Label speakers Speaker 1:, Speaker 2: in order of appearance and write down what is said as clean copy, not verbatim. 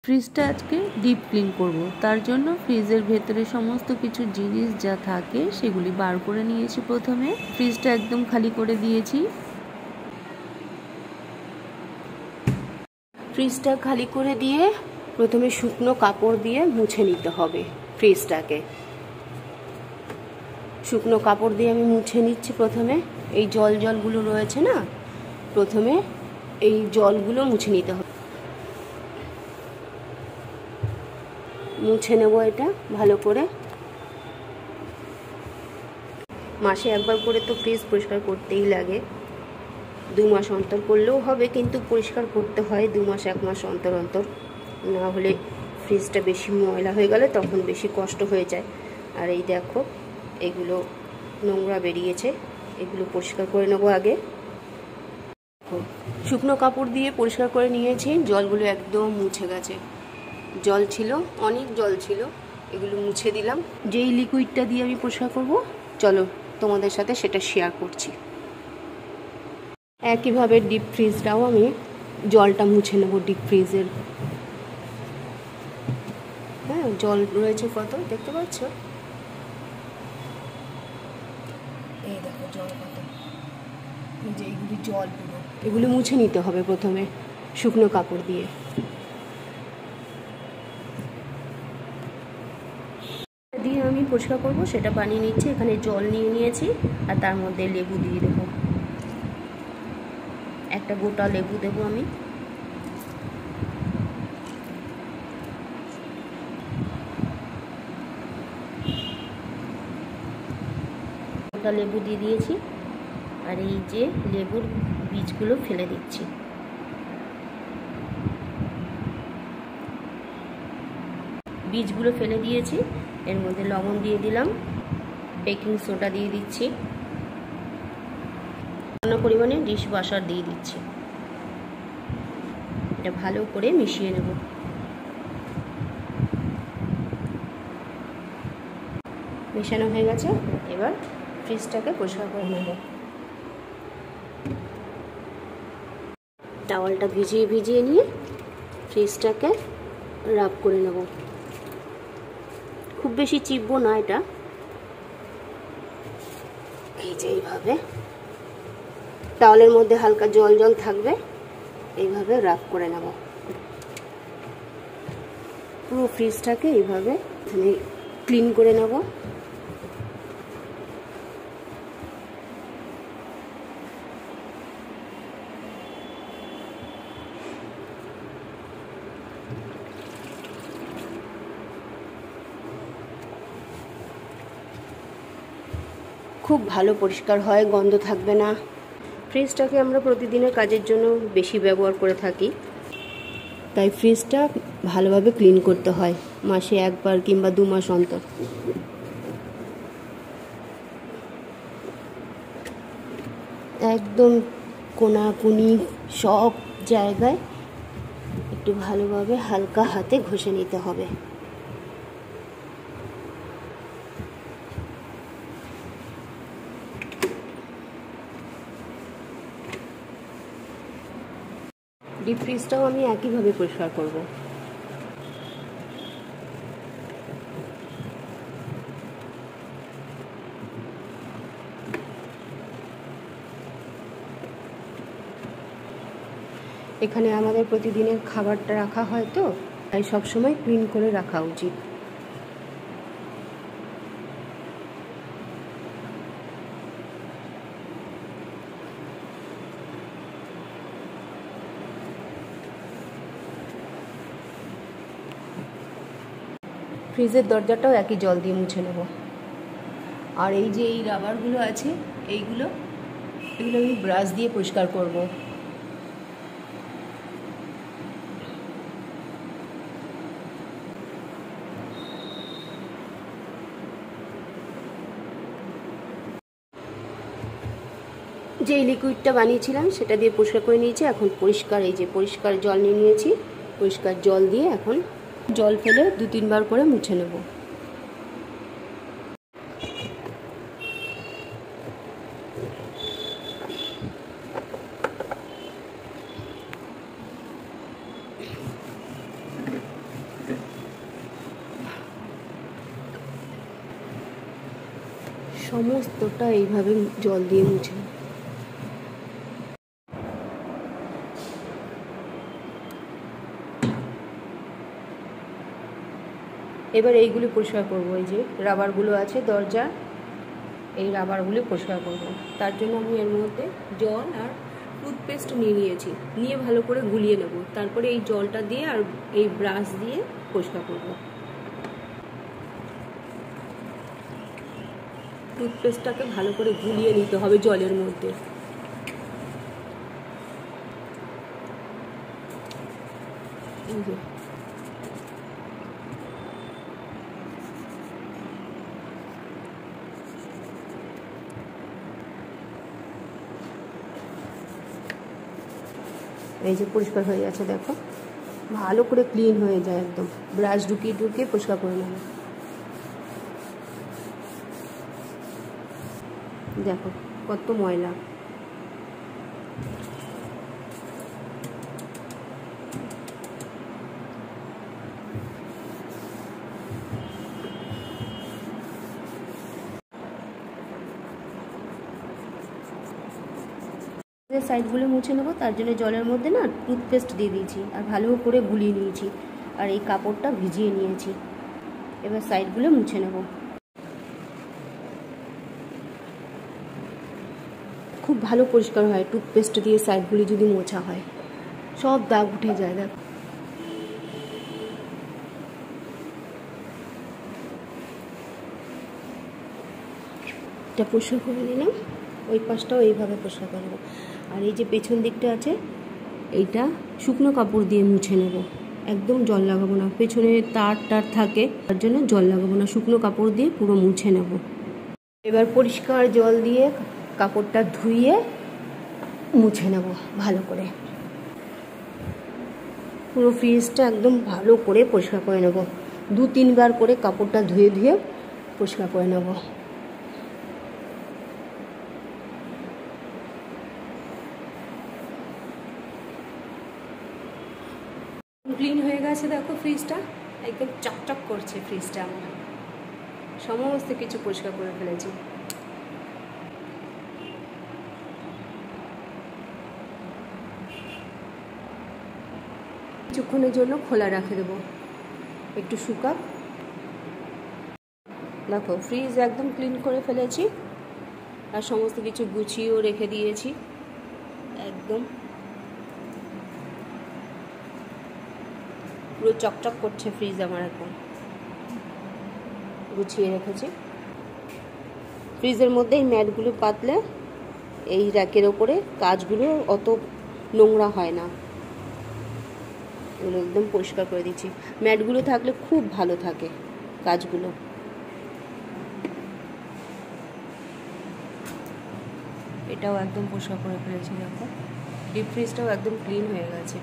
Speaker 1: ফ্রিজটা আজকে deep clean করব, তার জন্য ফ্রিজের ভেতরে সমস্ত কিছু জিনিস যা থাকে সেগুলি বার করে নিয়েছি। প্রথমে ফ্রিজটা একদম খালি করে দিয়েছি। ফ্রিজটা খালি করে দিয়ে প্রথমে শুকনো কাপড় দিয়ে মুছে নিতে হবে ফ্রিজটাকে। শুকনো কাপড় দিয়ে আমি মুছে নিচ্ছি। প্রথমে এই জলগুলো রয়েছে না, প্রথমে এই জলগুলো মুছে নিতে হবে। মুছে নেব এটা ভালো করে। মাসে একবার করে তো ফ্রিজ পরিষ্কার করতেই লাগে, 2 মাস অন্তর করলেও হবে, কিন্তু পরিষ্কার করতে হয় 2 মাস 1 মাস অন্তর অন্তর, না হলে ফ্রিজটা বেশি ময়লা হয়ে গেলে তখন বেশি কষ্ট হয়ে যায়। আর এই দেখো এগুলো নোংরা বেরিয়েছে, এগুলো পরিষ্কার করে নেবো আগে। শুকনো কাপড় দিয়ে পরিষ্কার করে নিয়েছি, জলগুলো একদম মুছে গেছে। জল ছিল, অনেক জল ছিল, এগুলো মুছে দিলাম। যেই লিকুইডটা দিয়ে আমি পরিষ্কার করব, চলো তোমাদের সাথে সেটা শেয়ার করছি। একইভাবে ডিপ ফ্রিজটাও আমি জলটা মুছে নেব। ডিপ ফ্রিজের জল রয়েছে কত, দেখতে পাচ্ছ? এই দেখো জল কত, যে এইগুলি জল পুরো, এগুলো মুছে নিতে হবে প্রথমে শুকনো কাপড় দিয়ে। দিয়ে আমি পরিষ্কার করবো সেটা বানিয়ে নিচ্ছি। এখানে জল নিয়ে নিয়েছি আর তার মধ্যে লেবু দিয়ে দেবো, একটা গোটা লেবু দেবো আমি। গোটা লেবু দিয়ে দিয়েছি আর এই যে লেবুর বীজগুলো ফেলে দিচ্ছি। বীজগুলো ফেলে দিয়েছি। এর মধ্যে লবণ দিয়ে দিলাম, বেকিং সোডা দিয়ে দিচ্ছি, সামান্য পরিমাণে ডিশ ওয়াশার দিয়ে দিচ্ছি। এটা ভালো করে মিশিয়ে নেব। মেশানো হয়ে গেছে, এবার ফ্রিজটাকে পরিষ্কার করে নেব। টাওয়ালটা ভিজিয়ে নিয়ে ফ্রিজটাকে রাব করে নেব। খুব বেশি চিপবো না এটা, এই যে এইভাবে টাওয়ালের মধ্যে হালকা জল থাকবে, এইভাবে রাব করে নেব পুরো ফ্রিজটাকে। এইভাবে আমি ক্লিন করে নেব। খুব ভালো পরিষ্কার হয়, গন্ধ থাকবে না। ফ্রিজটাকে আমরা প্রতিদিনের কাজের জন্য বেশি ব্যবহার করে থাকি, তাই ফ্রিজটা ভালোভাবে ক্লিন করতে হয় মাসে একবার কিংবা 2 মাস অন্তর। একদম কোনাকুনি সব জায়গায় একটু ভালোভাবে হালকা হাতে ঘষে নিতে হবে। ডিপ ফ্রিজটাও আমি একইভাবে পরিষ্কার করব। এখানে আমাদের প্রতিদিনের খাবারটা রাখা হয়, তো তাই সবসময় ক্লিন করে রাখা উচিত। ফ্রিজের দরজাটাও একই জল দিয়ে মুছে নেব। আর এই যে এই রাবারগুলো আছে, এগুলো আমি ব্রাশ দিয়ে পরিষ্কার করব। যে লিকুইডটা বানিয়েছিলাম সেটা দিয়ে পরিষ্কার করে নিয়েছি। এখন পরিষ্কার, এই যে পরিষ্কার জল নিয়ে নিয়েছি, পরিষ্কার জল দিয়ে এখন জল ফেলে 2-3 বার করে মুছে নেব। সমস্তটা এইভাবে জল দিয়ে মুছে। এবার এইগুলি পরিষ্কার করবো। এই যে রাবারগুলো আছে দরজা, এই রাবারগুলি পরিষ্কার করব। তার জন্য আমি এর মধ্যে জল আর টুথপেস্ট নিয়েছি, নিয়ে ভালো করে গুলিয়ে নেব। তারপরে এই জলটা দিয়ে আর এই ব্রাশ দিয়ে পরিষ্কার করব। টুথপেস্টটাকে ভালো করে গুলিয়ে নিতে হবে জলের মধ্যে। এই যে এই যে পরিষ্কার হয়ে যাচ্ছে, দেখো ভালো করে ক্লিন হয়ে যায় একদম। ব্রাশ ঢুকিয়ে ঢুকিয়ে পরিষ্কার করে নেব। দেখো কত ময়লা। সাইডগুলো মুছে নেবো, তার জন্য জলের মধ্যে না টুথপেস্ট দিয়ে দিয়েছি আর ভালো করে গুলিয়ে নিয়েছি আর এই কাপড়টা ভিজিয়ে নিয়েছি। এবার সাইডগুলো মুছে নেব। খুব ভালো পরিষ্কার হয় টুথপেস্ট দিয়ে সাইডগুলি যদি মোছা হয়, সব দাগ উঠে যায়। দেখো এটা পরিষ্কার করে নিলাম, ওই পাশটাও এইভাবে পরিষ্কার করে নেব। আর এই যে পেছন দিকটা আছে, এইটা শুকনো কাপড় দিয়ে মুছে নেব, একদম জল লাগাবো না। পেছনে তার থাকে, তার জন্য জল লাগাবো না, শুকনো কাপড় দিয়ে পুরো মুছে নেব। এবার পরিষ্কার জল দিয়ে কাপড়টা ধুয়ে মুছে নেব ভালো করে। পুরো ফ্রিজটা একদম ভালো করে পরিষ্কার করে নেব। 2-3 বার করে কাপড়টা ধুয়ে ধুয়ে পরিষ্কার করে নেব। ক্লিন হয়ে গেছে, দেখো ফ্রিজটা একদম চকচক করছে। ফ্রিজটা আমার সমস্ত কিছু পরিষ্কার করে ফেলেছি। কিছুক্ষণের জন্য খোলা রেখে দেবো, একটু শুকাক। দেখো ফ্রিজ একদম ক্লিন করে ফেলেছি আর সমস্ত কিছু গুছিয়েও রেখে দিয়েছি। একদম পুরো চকচক করছে ফ্রিজ আমার, এখন গুছিয়ে রেখেছি। ফ্রিজের মধ্যে এই ম্যাটগুলো পাতলে এই র্যাকের ওপরে কাজগুলো অত নোংরা হয় না। এগুলো একদম পরিষ্কার করে দিচ্ছি। ম্যাটগুলো থাকলে খুব ভালো থাকে কাজগুলো। এটাও একদম পরিষ্কার করে ফেলেছি। দেখো ডিপ ফ্রিজটাও একদম ক্লিন হয়ে গেছে।